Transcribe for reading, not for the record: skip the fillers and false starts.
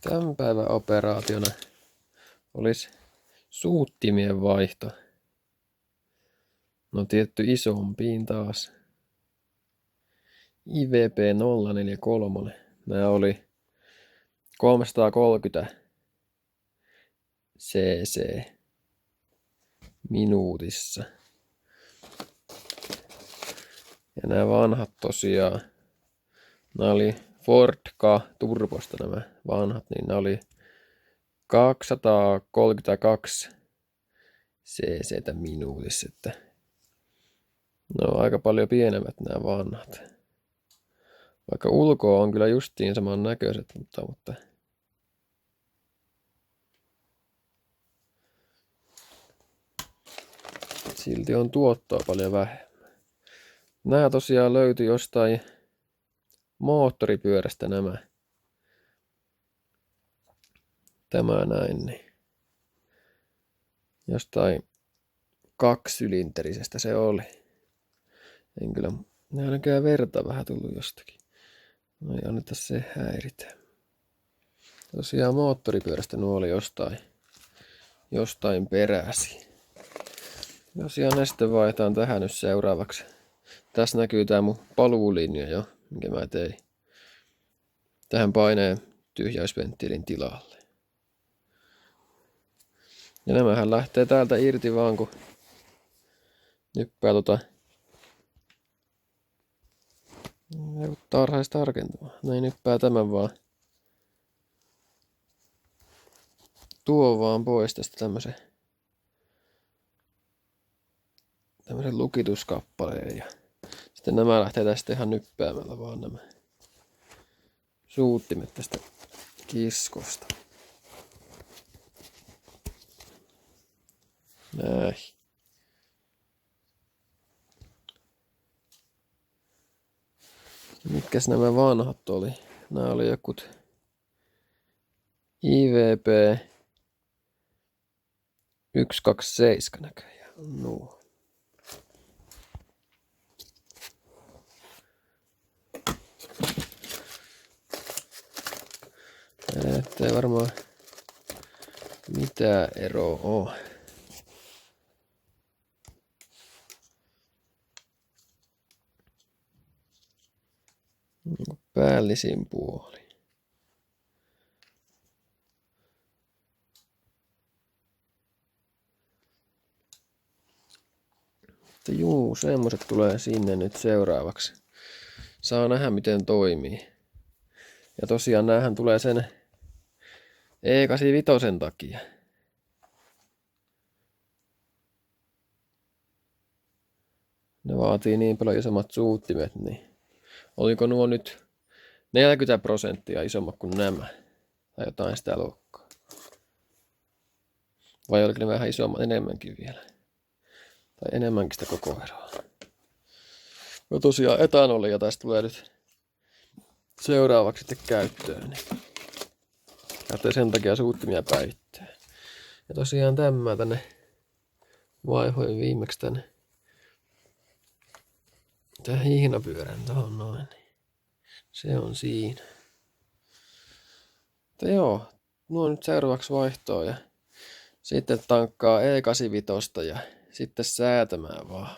Tämän päivän operaationa olisi suuttimien vaihto. No tietty isompiin taas. IVP 043. Nämä oli 330 cc minuutissa. Ja nämä vanhat tosiaan, nämä oli Fordka Turbosta nämä vanhat, niin nämä oli 232 cc minuutissa, että ne on aika paljon pienemmät nämä vanhat. Vaikka ulkoa on kyllä justiin saman näköiset, mutta silti on tuottoa paljon vähemmän. Nämä tosiaan löytyi jostain moottoripyörästä nämä. Tämä näin, niin jostain kaksisylinterisestä se oli. En kyllä, ne ainakaan verta vähän tullut jostakin. No ei anneta se häiritä. Tosiaan moottoripyörästä nuo oli jostain peräsi. Tosiaan ne sitten vaihtaan tähän nyt seuraavaksi. Tässä näkyy tää mun paluulinja jo, minkä mä tein. Tähän paineen tyhjäysventtiilin tilalle. Ja nämähän lähtee täältä irti vaan kun nyppää tarhaisi tarkentamaan. Näin nyppää tämän vaan. Tuo vaan pois tästä tämmösen lukituskappaleen. Ja sitten nämä lähtee tästä ihan nyppäämällä vaan nämä suuttimet tästä kiskosta. Näin. Mitkäs nämä vanhat oli? Nämä oli jokut IVP 127 näköjään. Nuo. Ettei varmaan mitään eroa ole. Päällisin puoli. Juu, semmoset tulee sinne nyt seuraavaksi. Saa nähdä miten toimii. Ja tosiaan näähän tulee sen E85 takia. Ne vaatii niin paljon isommat suuttimet, niin oliko nuo nyt 40% isommat kuin nämä? Tai jotain sitä luokkaa. Vai oliko ne vähän isommat enemmänkin vielä? Tai enemmänkin sitä koko eroa. No tosiaan etanolia tästä tulee nyt seuraavaksi sitten käyttöön. Lähtee sen takia suuttimia päittää. Ja tosiaan tämä tänne vaihoin viimeksi tänne tähän hihnapyörän tohon noin. Se on siinä. Mutta joo, nuo nyt seuraavaksi vaihtoa ja sitten tankkaa E85 ja sitten säätämään vaan.